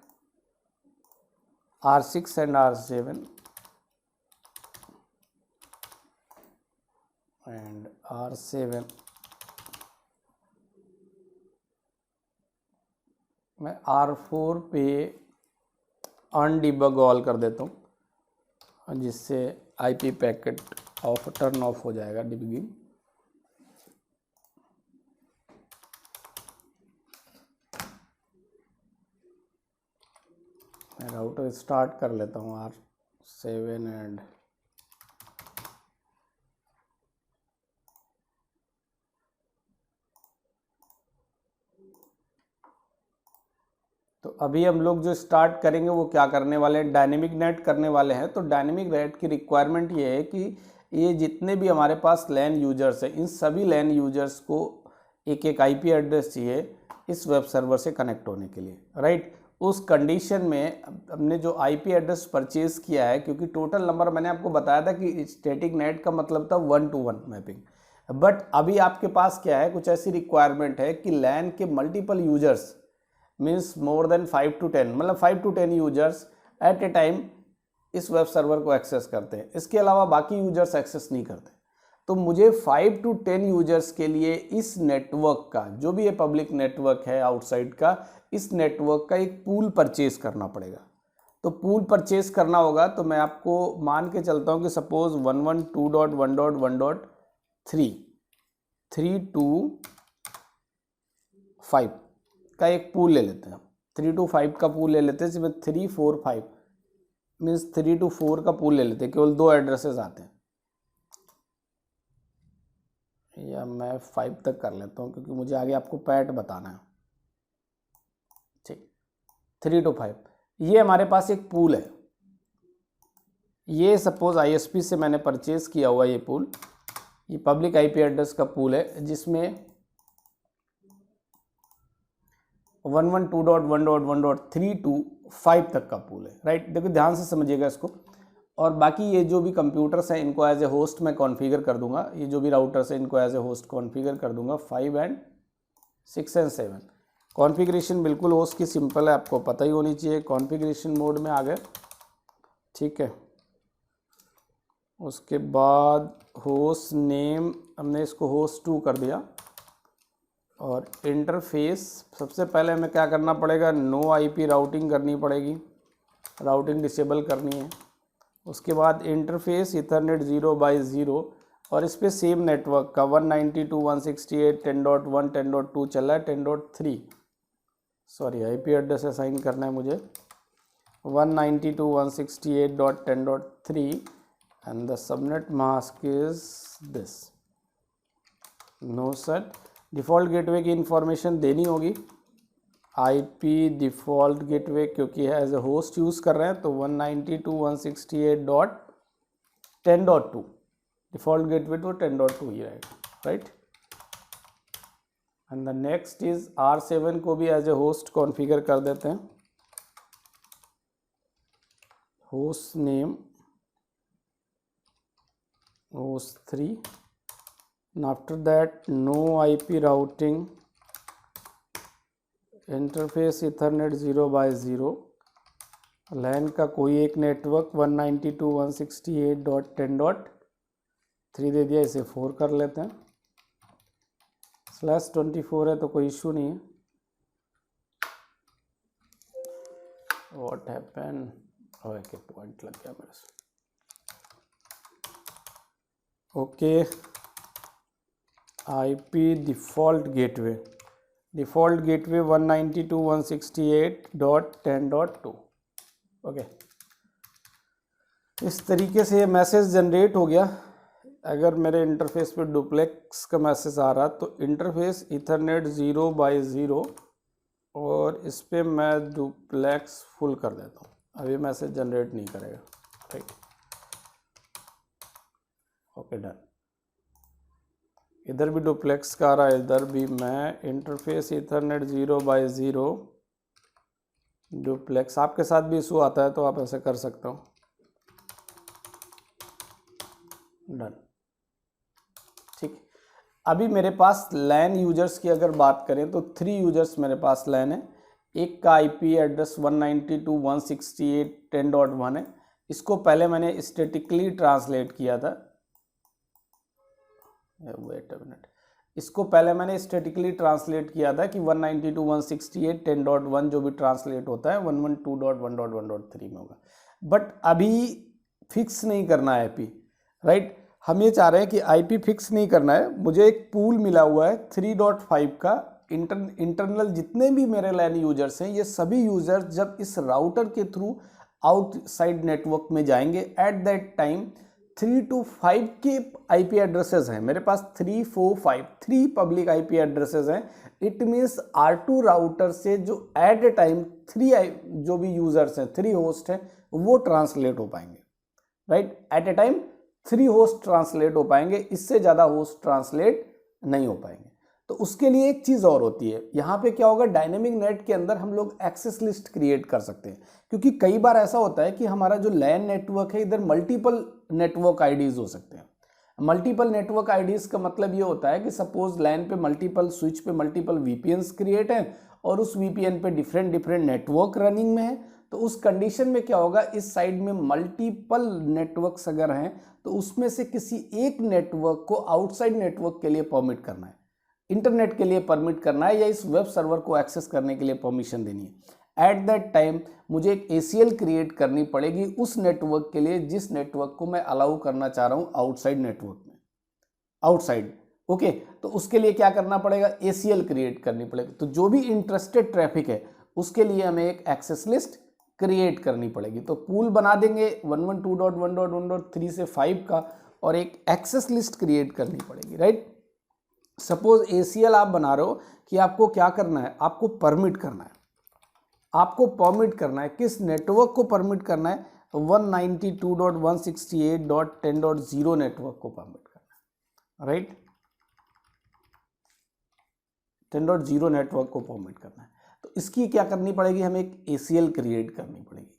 S1: R6 and R7 and R7 मैं R4 पे अनडिबग ऑल कर देता हूँ, जिससे आईपी पैकेट टर्न ऑफ हो जाएगा डिबगिंग। मैं राउटर स्टार्ट कर लेता हूँ R7 एंड तो अभी हम लोग जो स्टार्ट करेंगे वो क्या करने वाले हैं, डायनेमिक नेट करने वाले हैं। तो डायनेमिक नेट की रिक्वायरमेंट ये है कि ये जितने भी हमारे पास लैन यूजर्स हैं, इन सभी लैन यूजर्स को एक एक आईपी एड्रेस चाहिए इस वेब सर्वर से कनेक्ट होने के लिए, राइट। उस कंडीशन में हमने जो आईपी एड्रेस परचेज किया है, क्योंकि टोटल नंबर मैंने आपको बताया था कि स्टैटिक नेट का मतलब था 1-to-1 मैपिंग, बट अभी आपके पास क्या है, कुछ ऐसी रिक्वायरमेंट है कि लैन के multiple users means more than 5 to 10, मतलब 5 to 10 users at a time इस वेब सर्वर को एक्सेस करते हैं। इसके अलावा बाकी यूजर्स एक्सेस नहीं करते। तो मुझे 5 to 10 यूजर्स के लिए इस नेटवर्क का, जो भी ये पब्लिक नेटवर्क है आउटसाइड का, इस नेटवर्क का एक पूल परचेज करना पड़ेगा। तो पूल परचेज करना होगा, तो मैं आपको मान के चलता हूँ कि सपोज 112.1.1.3 3 to 5 का एक पूल ले लेते हैं। 3 to 5 का पूल ले लेते हैं, जिसमें 3, 4, 5 मीन्स 3 to 4 का पूल ले लेते हैं। केवल 2 एड्रेसेस आते हैं, या मैं 5 तक कर लेता हूँ क्योंकि मुझे आगे आपको पैट बताना है। ठीक, 3 to 5 ये हमारे पास एक पूल है। ये सपोज आईएसपी से मैंने परचेज किया हुआ ये पूल, ये पब्लिक आईपी एड्रेस का पूल है, जिसमें 112.1.1.3 to 5 तक का पूल है, राइट। देखो ध्यान से समझिएगा इसको। और बाकी ये जो भी कंप्यूटर्स हैं इनको एज ए होस्ट मैं कॉन्फ़िगर कर दूंगा। ये जो भी राउटर्स हैं इनको एज ए होस्ट कॉन्फ़िगर कर दूंगा 5 and 6 and 7। कॉन्फ़िगरेशन बिल्कुल होस्ट की सिंपल है, आपको पता ही होनी चाहिए। कॉन्फ़िगरेशन मोड में आ गए, ठीक है। उसके बाद होस्ट नेम हमने इसको host 2 कर दिया, और इंटरफेस सबसे पहले हमें क्या करना पड़ेगा, नो आईपी राउटिंग करनी पड़ेगी, राउटिंग डिसेबल करनी है। उसके बाद इंटरफेस ईथरनेट 0/0, और इस पर सेम नेटवर्क का 192.168.10.1 10.2 चल रहा है, 10.3 सॉरी आईपी एड्रेस असाइन करना है मुझे 192.168.10.3 and the subnet mask is this. No set default gateway की इंफॉर्मेशन देनी होगी, आईपी डिफ़ॉल्ट गेटवे, क्योंकि एज ए होस्ट यूज़ कर रहे हैं तो 192.168.10.2 डिफ़ॉल्ट गेटवे तो 10.2 ही रहेगा, right. And the next is R7 को भी एज ए होस्ट कॉन्फ़िगर कर देते हैं। Host name host 3 and after that no IP routing, interface Ethernet 0/0, लैन का कोई एक नेटवर्क 192.168.10.3 दे दिया, इसे 4 कर लेते हैं। /24 है तो कोई इशू नहीं है। व्हाट हैपन, ओके पॉइंट लग गया मेरे से, okay. IP default gateway 192.168.10.2, okay. इस तरीके से ये मैसेज जनरेट हो गया। अगर मेरे इंटरफेस पे डुप्लेक्स का मैसेज आ रहा तो इंटरफेस ईथरनेट 0/0, और इस पर मैं डुप्लेक्स फुल कर देता हूँ। अभी मैसेज जनरेट नहीं करेगा, राइट, ओके डन। इधर भी डुप्लेक्स का आ रहा है, इधर भी मैं इंटरफेस ईथरनेट 0/0 डुप्लेक्स। आपके साथ भी इशू आता है तो आप ऐसे कर सकते हो, डन, ठीक। अभी मेरे पास लैन यूजर्स की अगर बात करें तो 3 यूजर्स मेरे पास लैन है। एक का आईपी एड्रेस 192.168.10.1 है। इसको पहले मैंने स्टैटिकली ट्रांसलेट किया था, वेट अ मिनट, इसको पहले मैंने स्टैटिकली ट्रांसलेट किया था कि 192.168.10.1 जो भी ट्रांसलेट होता है 112.1.1.3 में होगा, बट अभी फिक्स नहीं करना है आईपी, राइट। हम ये चाह रहे हैं कि आईपी फिक्स नहीं करना है, मुझे एक पूल मिला हुआ है 3.5 का, इंटरनल जितने भी मेरे लैन यूजर्स हैं, ये सभी यूजर्स जब इस राउटर के थ्रू आउटसाइड नेटवर्क में जाएंगे, एट दैट टाइम 3 to 5 के आईपी एड्रेसेस हैं मेरे पास, 3, 4, 5 3 पब्लिक आईपी एड्रेसेस हैं। इट मीन्स R2 राउटर से जो एट ए टाइम 3 जो भी यूजर्स हैं, 3 होस्ट हैं, वो ट्रांसलेट हो पाएंगे, right. At a time 3 host translate हो पाएंगे, इससे ज़्यादा होस्ट ट्रांसलेट नहीं हो पाएंगे। तो उसके लिए एक चीज़ और होती है, यहाँ पे क्या होगा, डायनेमिक नेट के अंदर हम लोग एक्सेस लिस्ट क्रिएट कर सकते हैं, क्योंकि कई बार ऐसा होता है कि हमारा जो लैन नेटवर्क है, इधर मल्टीपल नेटवर्क आईडीज हो सकते हैं। मल्टीपल नेटवर्क आईडीज का मतलब ये होता है कि सपोज लैन पे मल्टीपल स्विच पे मल्टीपल वीपीएन्स क्रिएट हैं और उस वीपीएन पे डिफरेंट नेटवर्क रनिंग में है, तो उस कंडीशन में क्या होगा, इस साइड में मल्टीपल नेटवर्क्स अगर हैं तो उसमें से किसी एक नेटवर्क को आउटसाइड नेटवर्क के लिए परमिट करना है, इंटरनेट के लिए परमिट करना है, या इस वेब सर्वर को एक्सेस करने के लिए परमिशन देनी है। एट दैट टाइम मुझे एक ACL क्रिएट करनी पड़ेगी उस नेटवर्क के लिए जिस नेटवर्क को मैं अलाउ करना चाह रहा हूँ आउटसाइड नेटवर्क में, आउटसाइड, ओके। तो उसके लिए क्या करना पड़ेगा, ACL क्रिएट करनी पड़ेगी। तो जो भी इंटरेस्टेड ट्रैफिक है उसके लिए हमें एक एक्सेस लिस्ट क्रिएट करनी पड़ेगी। तो पूल बना देंगे 112.1.1.3 से 5 का, और एक एक्सेस लिस्ट क्रिएट करनी पड़ेगी, राइट। सपोज ACL आप बना रहे हो कि आपको क्या करना है, आपको परमिट करना है, आपको परमिट करना है, किस नेटवर्क को परमिट करना है, 192.168.10.0 नेटवर्क को परमिट करना है, राइट। 10.0 नेटवर्क को परमिट करना है। तो इसकी क्या करनी पड़ेगी, हमें एक ACL क्रिएट करनी पड़ेगी,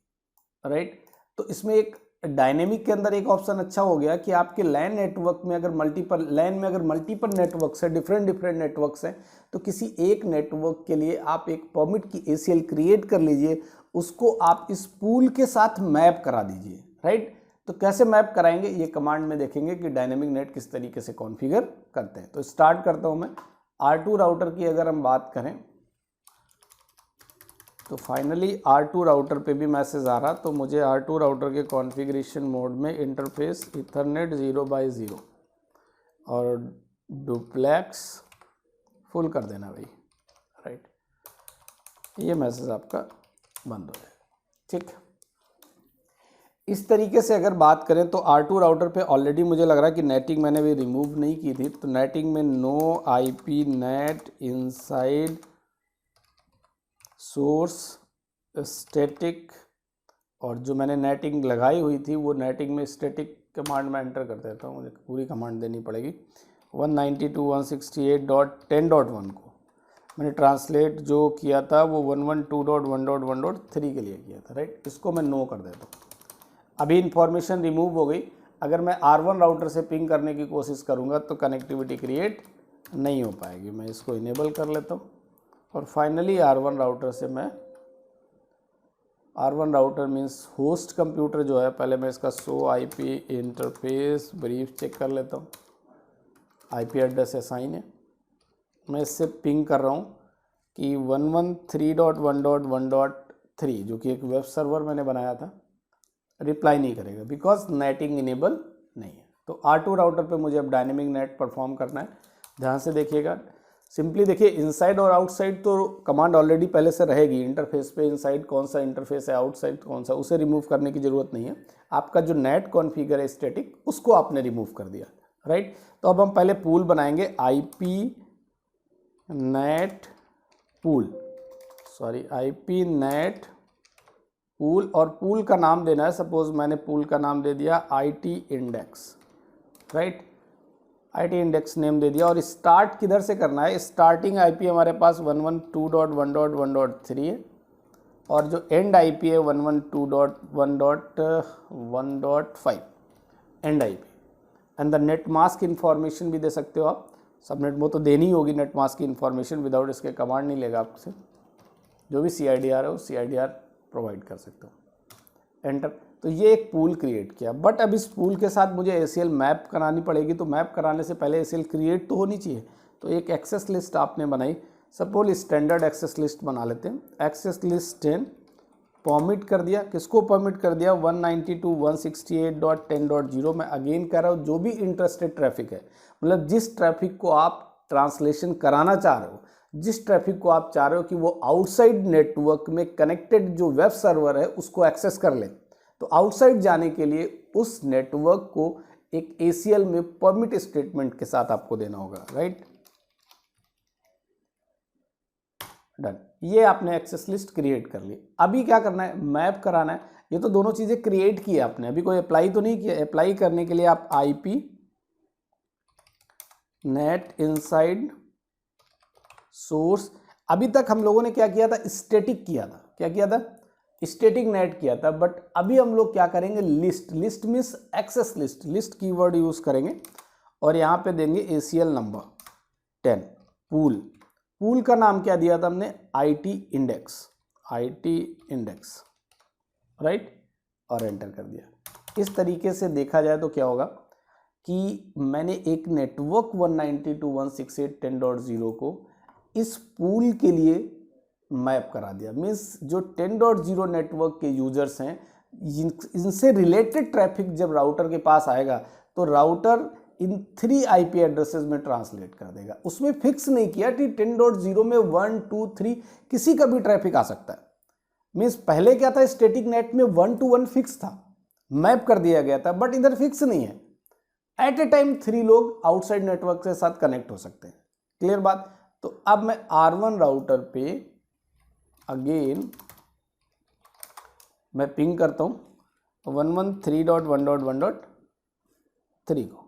S1: राइट। तो इसमें एक डायनेमिक के अंदर एक ऑप्शन अच्छा हो गया कि आपके लैन नेटवर्क में अगर मल्टीपल नेटवर्क्स है, डिफरेंट नेटवर्क्स हैं, तो किसी एक नेटवर्क के लिए आप एक परमिट की ACL क्रिएट कर लीजिए, उसको आप इस पूल के साथ मैप करा दीजिए, राइट। तो कैसे मैप कराएंगे, ये कमांड में देखेंगे कि डायनेमिक नेट किस तरीके से कॉन्फ़िगर करते हैं। तो स्टार्ट करता हूं मैं। R2 राउटर की अगर हम बात करें तो फाइनली R2 राउटर पे भी मैसेज आ रहा, तो मुझे R2 राउटर के कॉन्फ़िगरेशन मोड में इंटरफेस ईथरनेट 0x0 और डुप्लेक्स फुल कर देना भाई, राइट। ये मैसेज आपका बंद हो जाएगा, ठीक। इस तरीके से अगर बात करें तो R2 राउटर पे ऑलरेडी मुझे लग रहा है कि नेटिंग मैंने भी रिमूव नहीं की थी, तो नेटिंग में no IP NAT inside source static, और जो मैंने नेटिंग लगाई हुई थी वो नेटिंग में स्टैटिक कमांड में एंटर कर देता हूँ, मुझे पूरी कमांड देनी पड़ेगी। 192.168.10.1 को मैंने ट्रांसलेट जो किया था वो 112.1.1.3 के लिए किया था, राइट। इसको मैं नो कर देता हूँ। अभी इन्फॉर्मेशन रिमूव हो गई। अगर मैं R1 राउटर से पिंग करने की कोशिश करूँगा तो कनेक्टिविटी क्रिएट नहीं हो पाएगी। मैं इसको इनेबल कर लेता हूँ और फाइनली R1 राउटर से मैं, R1 router means host computer जो है, पहले मैं इसका show IP interface brief check कर लेता हूँ। IP एड्रेस असाइन है, मैं इससे पिंग कर रहा हूँ कि 113.1.1.3 जो कि एक वेब सर्वर मैंने बनाया था, रिप्लाई नहीं करेगा बिकॉज नेटिंग इनेबल नहीं है। तो R2 राउटर पे मुझे अब डायनेमिक नेट परफॉर्म करना है। ध्यान से देखिएगा, सिंपली देखिए, इनसाइड और आउटसाइड तो कमांड ऑलरेडी पहले से रहेगी। इंटरफेस पे इनसाइड कौन सा इंटरफेस है, आउटसाइड कौन सा, उसे रिमूव करने की ज़रूरत नहीं है। आपका जो नेट कॉन्फ़िगर है स्टैटिक, उसको आपने रिमूव कर दिया, राइट। तो अब हम पहले पूल बनाएंगे, IP नेट पूल, और पूल का नाम देना है, सपोज मैंने पूल का नाम दे दिया IT index, right. IT index name दे दिया। और स्टार्ट किधर से करना है, स्टार्टिंग IP हमारे पास 112.1.1.3 है और जो एंड IP है 112.1.1.5 and IP। And the net mask information भी दे सकते हो आप, सबनेट वो तो देनी होगी नेट मास्क की इन्फॉर्मेशन, विदाउट इसके कमांड नहीं लेगा आपसे। जो भी CIDR है वो CIDR प्रोवाइड कर सकते हो। एंटर। तो ये एक पूल क्रिएट किया, बट अब इस पूल के साथ मुझे ACL मैप करानी पड़ेगी, तो मैप कराने से पहले ACL क्रिएट तो होनी चाहिए। तो एक एक्सेस लिस्ट आपने बनाई, सपोज स्टैंडर्ड एक्सेस लिस्ट बना लेते हैं। एक्सेस लिस्ट 10 परमिट कर दिया, किसको परमिट कर दिया, 192.168.10.0 में अगेन कह रहा हूँ जो भी इंटरेस्टेड ट्रैफिक है, मतलब जिस ट्रैफिक को आप ट्रांसलेशन कराना चाह रहे हो, जिस ट्रैफिक को आप चाह रहे हो कि वो आउटसाइड नेटवर्क में कनेक्टेड जो वेब सर्वर है उसको एक्सेस कर ले, तो आउटसाइड जाने के लिए उस नेटवर्क को एक ACL में परमिट स्टेटमेंट के साथ आपको देना होगा, राइट। डन। ये आपने एक्सेस लिस्ट क्रिएट कर ली। अभी क्या करना है, मैप कराना है। ये तो दोनों चीजें क्रिएट की है आपने, अभी कोई अप्लाई तो नहीं किया। अप्लाई करने के लिए आप IP नेट इनसाइड सोर्स, अभी तक हम लोगों ने क्या किया था, स्टैटिक किया था। क्या किया था, स्टैटिक नेट किया था। बट अभी हम लोग क्या करेंगे, list. List means access list, list keyword use करेंगे और यहाँ पे देंगे ACL नंबर 10 पूल। पूल का नाम क्या दिया था हमने, IT index, IT index, right, और एंटर कर दिया। इस तरीके से देखा जाए तो क्या होगा कि मैंने एक नेटवर्क 192.168.10.0 को इस पूल के लिए मैप करा दिया। मीन्स जो 10.0 नेटवर्क के यूजर्स हैं, इनसे रिलेटेड ट्रैफिक जब राउटर के पास आएगा तो राउटर इन 3 IP एड्रेसेस में ट्रांसलेट कर देगा। उसमें फिक्स नहीं किया कि 10.0 में 1, 2, 3 किसी का भी ट्रैफिक आ सकता है। मीन्स पहले क्या था, स्टैटिक नेट में 1 to 1 फिक्स था, मैप कर दिया गया था, बट इधर फिक्स नहीं है। एट ए टाइम 3 लोग आउटसाइड नेटवर्क के साथ कनेक्ट हो सकते हैं। क्लियर बात। तो अब मैं R1 राउटर पे अगेन मैं पिंग करता हूं 113.1.1.3 को।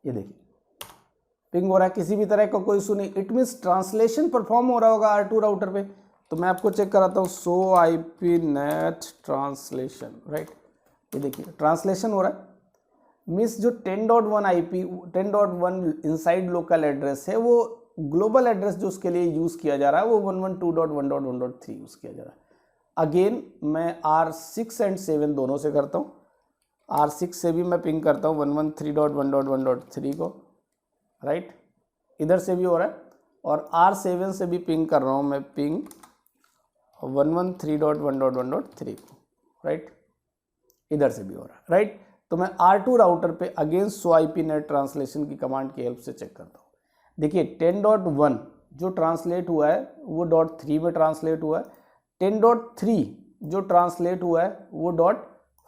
S1: ये देखिए पिंग हो रहा है, किसी भी तरह का कोई इशू नहीं। इट मीन्स ट्रांसलेशन परफॉर्म हो रहा होगा R2 राउटर पे। तो मैं आपको चेक कराता हूँ, सो IP नेट ट्रांसलेशन, राइट। ये देखिए ट्रांसलेशन हो रहा है। मीन्स जो 10.1 IP 10.1 इनसाइड लोकल एड्रेस है, वो ग्लोबल एड्रेस जो उसके लिए यूज किया जा रहा है वो 112.1.1.3 यूज किया जा रहा है। अगेन मैं R6 एंड 7 दोनों से करता हूँ। R6 से भी मैं पिंग करता हूँ 113.1.1.3 को, राइट, इधर से भी हो रहा है। और R7 से भी पिंग कर रहा हूँ मैं, पिंग 113.1.1.3 को, राइट, इधर से भी हो रहा है, राइट। तो मैं R2 राउटर पे again so IP net translation की कमांड की हेल्प से चेक करता हूँ। देखिए 10.1 जो ट्रांसलेट हुआ है वो .3 में ट्रांसलेट हुआ है। 10.3 जो ट्रांसलेट हुआ है वो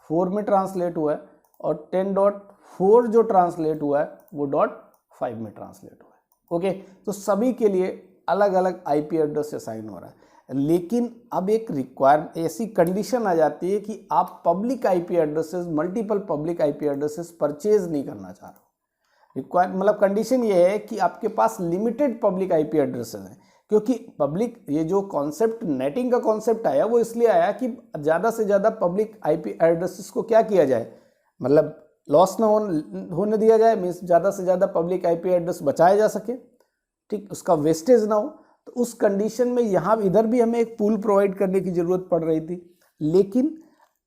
S1: .4 में ट्रांसलेट हुआ है। और 10.4 जो ट्रांसलेट हुआ है वो .5 में ट्रांसलेट हुआ है। ओके, तो सभी के लिए अलग अलग IP एड्रेस से साइन हो रहा है। लेकिन अब एक रिक्वायरमेंट, ऐसी कंडीशन आ जाती है कि आप public IP addresses, multiple public IP addresses purchase नहीं करना चाह रहे हो। मतलब कंडीशन ये है कि आपके पास लिमिटेड पब्लिक IP एड्रेसेस हैं। क्योंकि पब्लिक, ये जो कॉन्सेप्ट नेटिंग का कॉन्सेप्ट आया वो इसलिए आया कि ज़्यादा से ज़्यादा पब्लिक IP एड्रेसेस को क्या किया जाए, मतलब लॉस ना होने दिया जाए। मीन्स ज़्यादा से ज़्यादा पब्लिक IP एड्रेस बचाया जा सके, ठीक, उसका वेस्टेज ना हो। तो उस कंडीशन में यहाँ इधर भी हमें एक पूल प्रोवाइड करने की ज़रूरत पड़ रही थी। लेकिन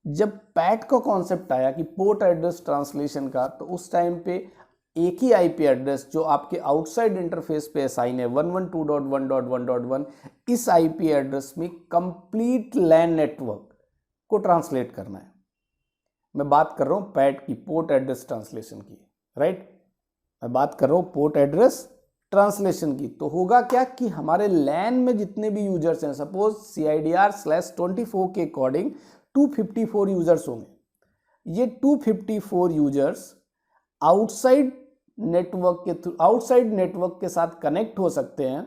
S1: जब पैट का कॉन्सेप्ट आया कि पोर्ट एड्रेस ट्रांसलेशन का, तो उस टाइम पे एक ही IP एड्रेस जो आपके आउटसाइड इंटरफेस पे असाइन है 112.1.1.1, इस IP एड्रेस में कंप्लीट लैन नेटवर्क को ट्रांसलेट करना है। मैं बात कर रहा हूँ पैट की, पोर्ट एड्रेस ट्रांसलेशन की, राइट। मैं बात कर रहा हूँ पोर्ट एड्रेस ट्रांसलेशन की। तो होगा क्या कि हमारे लैन में जितने भी यूजर्स हैं, सपोज CIDR/24 के अकॉर्डिंग 254 यूजर्स होंगे। ये 254 यूजर्स आउटसाइड नेटवर्क के साथ कनेक्ट हो सकते हैं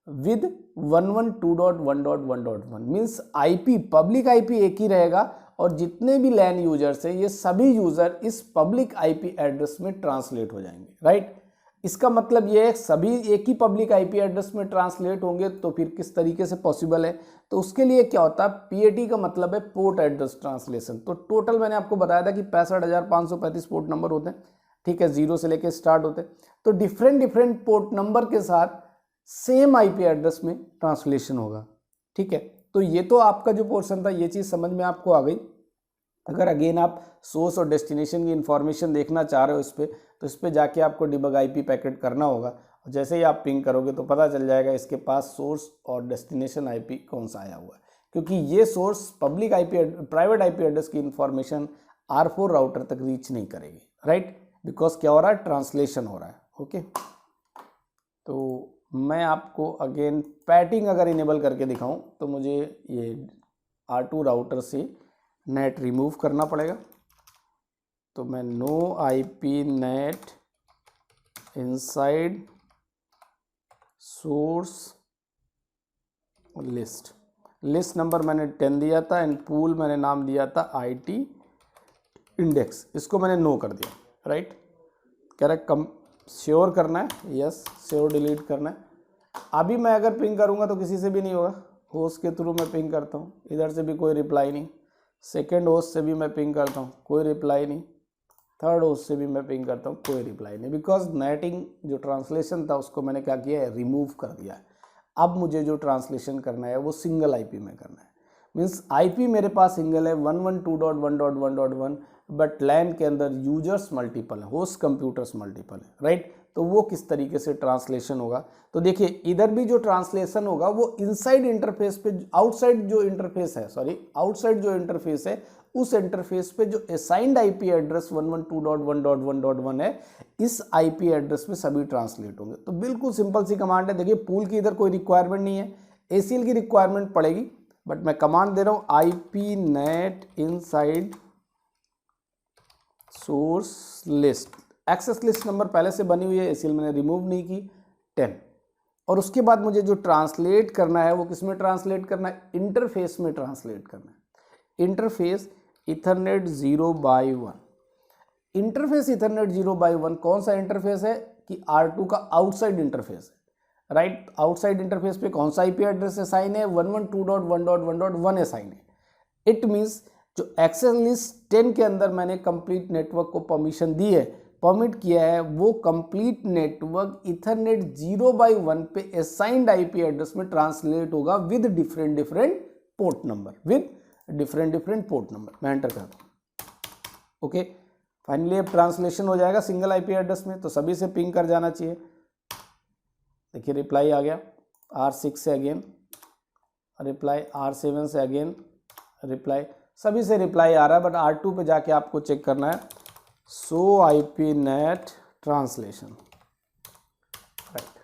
S1: with 112.1.1.1। Means IP, public IP एक ही रहेगा और जितने भी लैन यूजर्स हैं ये सभी यूजर इस पब्लिक IP एड्रेस में ट्रांसलेट हो जाएंगे, राइट। इसका मतलब ये है सभी एक ही पब्लिक IP एड्रेस में ट्रांसलेट होंगे, तो फिर किस तरीके से पॉसिबल है। तो उसके लिए क्या होता है, PAT का मतलब है पोर्ट एड्रेस ट्रांसलेशन। तो टोटल मैंने आपको बताया था कि 65,535 पोर्ट नंबर होते हैं। ठीक है, 0 से लेके स्टार्ट होते हैं। तो डिफरेंट डिफरेंट पोर्ट नंबर के साथ सेम आईपी एड्रेस में ट्रांसलेशन होगा, ठीक है। तो ये तो आपका जो पोर्शन था ये चीज़ समझ में आपको आ गई। अगर अगेन आप सोर्स और डेस्टिनेशन की इंफॉर्मेशन देखना चाह रहे हो इस पर, तो इस पर जाके आपको डिबग आईपी पैकेट करना होगा, और जैसे ही आप पिंग करोगे तो पता चल जाएगा इसके पास सोर्स और डेस्टिनेशन आईपी कौन सा आया हुआ है, क्योंकि ये source public IP private IP address की इंफॉर्मेशन R4 राउटर तक रीच नहीं करेगी, राइट, बिकॉज क्या हो रहा है, ट्रांसलेशन हो रहा है। ओके, तो मैं आपको अगेन पैटिंग अगर इनेबल करके दिखाऊं तो मुझे ये R2 राउटर से नेट रिमूव करना पड़ेगा। तो मैं no IP NAT inside source list number मैंने 10 दिया था एंड पूल मैंने नाम दिया था IT इंडेक्स, इसको मैंने नो कर दिया, राइट। कह रहा है कम श्योर करना है, यस श्योर डिलीट करना है। अभी मैं अगर पिंग करूंगा तो किसी से भी नहीं होगा, होस्ट के थ्रू मैं पिंग करता हूँ, इधर से भी कोई रिप्लाई नहीं, सेकेंड होस्ट से भी मैं पिंग करता हूँ कोई रिप्लाई नहीं, थर्ड होस्ट से भी मैं पिंग करता हूँ कोई रिप्लाई नहीं, बिकॉज नेटिंग जो ट्रांसलेशन था उसको मैंने क्या किया है, रिमूव कर दिया है। अब मुझे जो ट्रांसलेशन करना है वो सिंगल आईपी में करना है, मीन्स आईपी मेरे पास सिंगल है 112.1.1.1, बट लैन के अंदर यूजर्स मल्टीपल है, होस्ट कंप्यूटर्स मल्टीपल है, राइट। तो वो किस तरीके से ट्रांसलेशन होगा, तो देखिए इधर भी जो ट्रांसलेशन होगा वो इनसाइड इंटरफेस पे, आउटसाइड जो इंटरफेस है, आउटसाइड जो इंटरफेस है उस इंटरफेस पे जो असाइंड आईपी एड्रेस 112.1.1.1 है, इस आईपी एड्रेस पे सभी ट्रांसलेट होंगे। तो बिल्कुल सिंपल सी कमांड है, देखिए पूल की इधर कोई रिक्वायरमेंट नहीं है, ACL की रिक्वायरमेंट पड़ेगी, बट मैं कमांड दे रहा हूँ IP NAT inside source list. Access list number पहले से बनी हुई है, ACL मैंने रिमूव नहीं की, 10। और उसके बाद मुझे जो ट्रांसलेट करना है वो किस में ट्रांसलेट करना है, इंटरफेस में ट्रांसलेट करना है। इंटरफेस इथरनेट 0/1, इंटरफेस इथरनेट 0/1 कौन सा इंटरफेस है कि R2 का आउटसाइड इंटरफेस है, राइट। आउटसाइड इंटरफेस पे कौन सा आईपी एड्रेस असाइन है, 112.1.1.1 असाइन है। इट मीन्स जो एक्सेस लिस्ट 10 के अंदर मैंने कंप्लीट नेटवर्क को परमिशन दी है, परमिट किया है, वो कंप्लीट नेटवर्क इथरनेट 0/1 पे असाइंड आईपी एड्रेस में ट्रांसलेट होगा with different different port number, मैं एंटर करता हूँ। ओके, फाइनली अब ट्रांसलेशन हो जाएगा सिंगल आईपी एड्रेस में, तो सभी से पिंग कर जाना चाहिए। देखिए रिप्लाई आ गया R6 से, अगेन रिप्लाई, R7 से अगेन रिप्लाई, सभी से रिप्लाई आ रहा है, बट R2 पे जाके आपको चेक करना है सो आईपी नेट ट्रांसलेशन, राइट।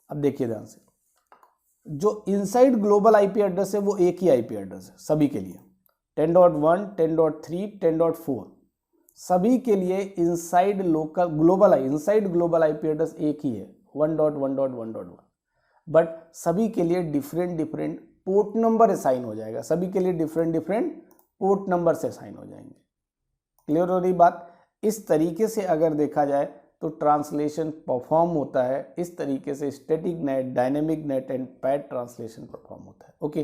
S1: अब देखिए ध्यान से, जो इनसाइड ग्लोबल आईपी एड्रेस है वो एक ही आईपी एड्रेस है सभी के लिए, 10.1, 10.3, 10.4 सभी के लिए inside local global inside global IP address एक ही है, 1.1.1.1, बट सभी के लिए different different port number assign हो जाएगा, सभी के लिए डिफरेंट डिफरेंट पोर्ट नंबर से असाइन हो जाएंगे। क्लियर हो रही बात। इस तरीके से अगर देखा जाए तो ट्रांसलेशन परफॉर्म होता है, इस तरीके से static net, dynamic net and pad translation perform होता है। ओके,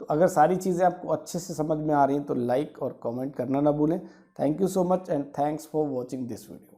S1: तो अगर सारी चीज़ें आपको अच्छे से समझ में आ रही हैं तो लाइक और कमेंट करना ना भूलें। Thank you so much and thanks for watching this video.